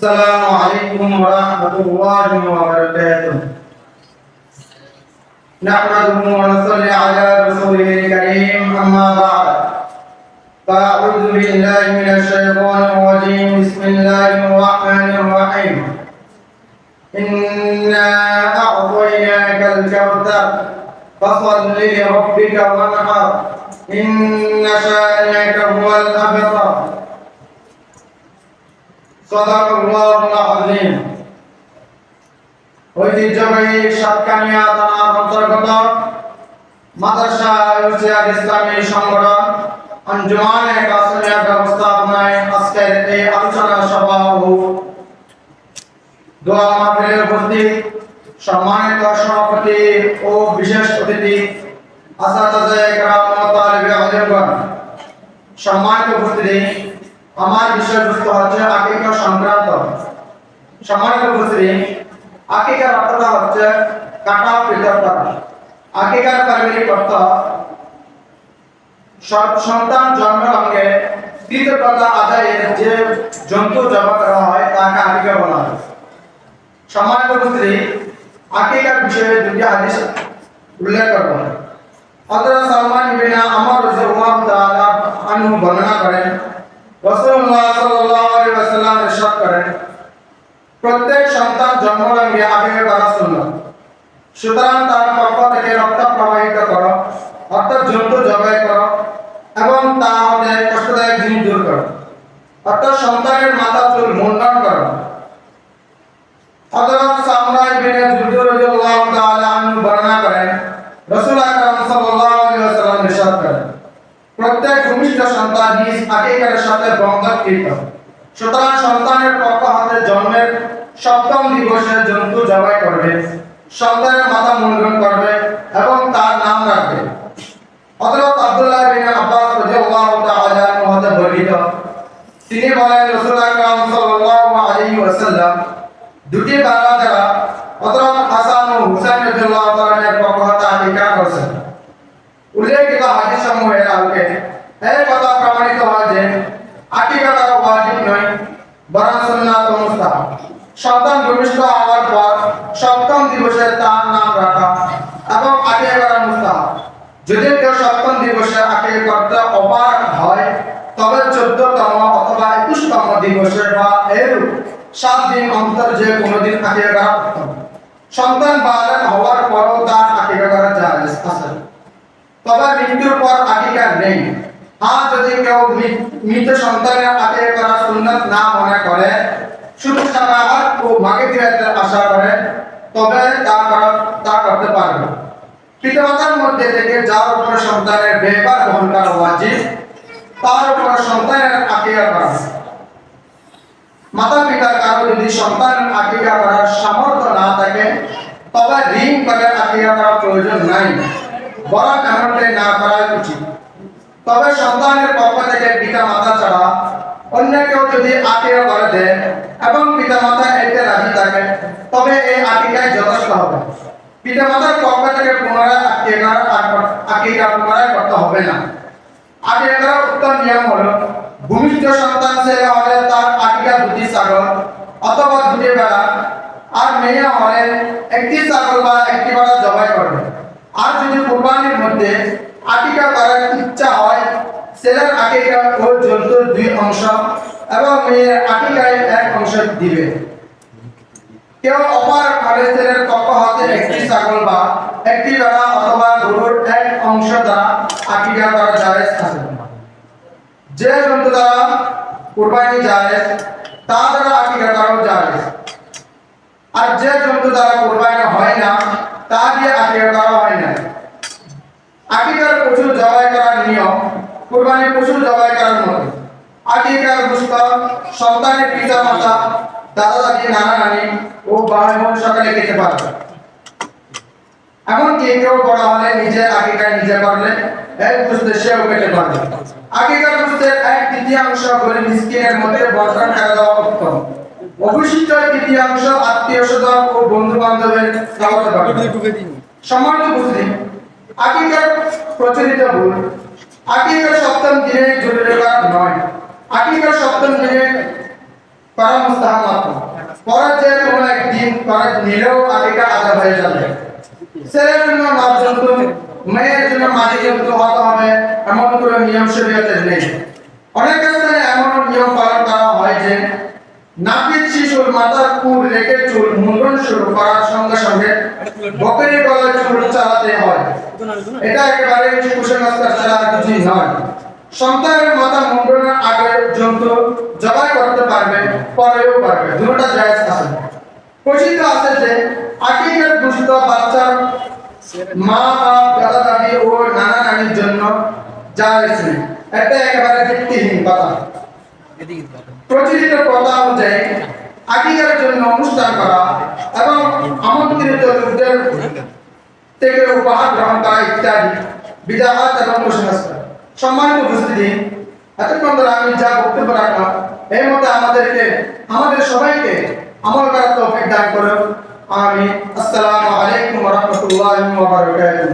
السلام عليكم ورحمة الله وبركاته. نحمده ونصلي على رسوله الكريم أما بعد فأعوذ بالله من الشيطان الرجيم. بسم الله الرحمن الرحيم. إنا أعطيناك الكوثر فصل لربك وانحر إن شانئك هو الأبتر. ঐতিহ্যবাহী সাতকানিয়া থানার অন্তর্গত মাদ্রাসা ইসলামী সংগঠন আঞ্জুমানে কাসমিয়া ব্যবস্থাপনায় আজকের এই আলোচনা সভা ও দোয়া মাহফিলের উপস্থিত সম্মানিত সভাপতি ও বিশেষ অতিথি আসাতায়ে কেরাম ও তালিবে ইলমগণ, সম্মানিত উপস্থিতি, আমার বিষয়বস্তু হচ্ছে আকিকা সংক্রান্ত। সম্মানিত উপস্থিতি, আকিকার অর্থটা হচ্ছে কাটা পৃথক করা। আকিকার পারিবারিক অর্থ সন্তান জন্মের আগে কৃতজ্ঞতা আদায়ের যে জন্তু জবাই করা হয় তাকে আকিকা বলা হয়। সম্মানিত উপস্থিতি, আকিকার বিষয়ে দুটি হাদিস উল্লেখ করব। হযরত সালমান ইবনে আমর রাদিয়াল্লাহু তাআলা আনহু বর্ণনা করেন, রাসূলুল্লাহ সাল্লাল্লাহু আলাইহি ওয়াসাল্লাম ইরশাদ করেন, প্রত্যেক সন্তান জন্মলগ্নে আকিকা করা সুন্নাত। সুতরাং তার পক্ষ থেকে রক্ত প্রবাহিত করো, অর্থাৎ জন্তু জবাই করো এবং তা হতে কষ্টদায়ক জিনিস দূর করো, অর্থাৎ সন্তানের মাথা চুল মুন্ডন করো। হযরত সামরা ইবনে জুবৈর রাদিয়াল্লাহু তাআলা আনহু বর্ণনা করেন, রাসূল আকরাম সাল্লাল্লাহু আলাইহি ওয়াসাল্লাম ইরশাদ করেন, প্রত্যেক ভূমিষ্ঠ সন্তান নিজ আকিকার সাথে বন্ধনকৃত। সুতরাং সন্তানের পক্ষ হতে জন্মের সপ্তম দিবসে জন্তু জবাই করবে, সন্তানের মাথা মুন্ডন করবে এবং তার নাম রাখবে। হযরত আব্দুল্লাহ বিন আব্বাস রাদিয়াল্লাহু তাআলা আনহু হতে বর্ণিত, তিনি বলেন, রাসূল আকরাম সাল্লাল্লাহু আলাইহি ওয়াসাল্লাম দুটি বালক দ্বারা হযরত হাসান ও হুসাইন রাদিয়াল্লাহু তাআলা এর পক্ষ হতে আকিকা করেছেন। উল্লেখিত হাদিস সমূহের আলোকে এই কথা প্রমাণিত হয় যে আকিকা করা ওয়াজিব নয়, বরং সুন্নাত ও মুস্তাহাব। সন্তান ভূমিষ্ঠ হওয়ার পর সপ্তম দিবসে তার নাম রাখা এবং আকিকা করা মুস্তাহাব। যদি কেউ সপ্তম দিবসে আকিকা করতে অপারগ হয় তবে 14তম অথবা 21তম দিবসে বা এরূপ 7 দিন অন্তর যে কোনো দিন আকিকা করা উত্তম। সন্তান বালেগ হওয়ার পরও তার আকিকা করা জায়েজ আছে, তবে মৃত্যুর পর আকিকা নেই। আর যদি কেউ মৃত সন্তানের আকিকা করা সুন্নাত না মনে করে, শুধু শাফাআত ও মাগফিরাতের আশা করে, তবে তা করতে পারবে। পিতামাতার মধ্যে থেকে যার উপর সন্তানের ব্যয়ভার বহন করা ওয়াজিব, তার উপর সন্তানের আকিকা করা। মাতা পিতার কারো যদি সন্তানের আকিকা করার সামর্থ্য না থাকে তবে ঋণ করে আকিকা করার প্রয়োজন নাই, বরং এমনটাই না করাই উচিত। তবে সন্তানের পক্ষ থেকে পিতা মাতা ছাড়া অন্য কেউ যদি আকিকা করে দেয় এবং পিতা মাতা এতে রাজি থাকে তবে এই আকিকায় যথেষ্ট হবে। পিতা মাতার পক্ষ থেকে পুনরায় আকিকা পুনরায় করতে হবে না। আকিকা করার উত্তম নিয়ম হলো, ভূমিষ্ঠ সন্তান ছেলে হলে তার আকিকা 2টি ছাগল অথবা 2টি ভেড়া, আর মেয়ে হলে 1টি ছাগল বা 1টি ভেড়া জবাই করবে। আর যদি কুরবানির মধ্যে আকিকা করার ইচ্ছা হয়, ছেলের আকিকা ও জন্তুর 2 অংশ এবং মেয়ের আকিকায় 1 অংশ দিবে। কেউ অপার হলে ছেলের পক্ষ হতে 1টি ছাগল বা 1টি ভেড়া অথবা গরুর 1 অংশ দ্বারা আকিকা করা জায়েজ আছে। যে জন্তু দ্বারা কুরবানি জায়েজ তা দ্বারা আকিকা করাও জায়েজ, আর যে জন্তু দ্বারা কুরবানি হয় না তা দিয়ে আকিকা করা হয় না। আকিকার পশু জবাই করার নিয়ম কুরবানির পশু জবাই করার মতো। আকিকার গোশত সন্তানের পিতা মাতা, দাদা দাদি, নানা নানি ও ভাই বোন সকলে খেতে পারবে। এমনকি কেউ বড় হলে নিজে আকিকা নিজে করলে এক গোশত সেও খেতে পারবে। আকিকার গোশতের 1/3 গরিব মিসকিনের মধ্যে বন্টন করে দেওয়া উত্তম। অবশিষ্ট 1/3 আত্মীয় স্বজন ও বন্ধু বান্ধবের খাওয়াতে পারবে। সম্মানিত উপস্থিতি, আকিকার প্রচলিত ভুল, আকিকার সপ্তম দিনে জরুরি নয়। আকিকার সপ্তম দিনে করা মুস্তাহাব মাত্র। পরে যে কোনো একদিন করে নিলেও আকিকা আদা হয়ে যাবে। ছেলের জন্য নর জন্তু, মেয়ের জন্য মাটি জন্তু হতে হবে এমন কোনো নিয়ম শরীয়তে নেই। অনেক স্থানে এমন নিয়ম পালন করা হয় যে নাপিত শিশুর মাথার চুল রেখে চুল মুন্ডন শুরু করার সঙ্গে সঙ্গে বকরির গলায় চুল চালাতে হয়। এটা একেবারে কুসংস্কার ছাড়া আর কিছুই নয়। সন্তানের মাথা মুন্ডনের আগে জন্তু জবাই করতে পারবে, পরেও পারবে, দুটোটা জায়েজ আছে। প্রসিদ্ধ আছে যে আকিকার দুষ্ট বাচ্চার মা বাপ দাদা দাদি ও নানা নানির জন্য জায়েজ নেই। এটা একেবারে ভিত্তিহীন কথা। প্রচলিত প্রথা অনুযায়ী আকিকার জন্য অনুষ্ঠান করা এবং আমন্ত্রিত লোকদের থেকে উপহার গ্রহণ করা ইত্যাদি বিদআত এবং কুসংস্কার। সম্মানিত উপস্থিতি, এতক্ষণ ধরে আমি যা বক্তব্য রাখলাম এর মধ্যে আমাদের সবাইকে আমল করার তৌফিক দান করুন। আমিন। আসসালামু আলাইকুম ওয়া রাহমাতুল্লাহি ওয়া বারাকাতুহু।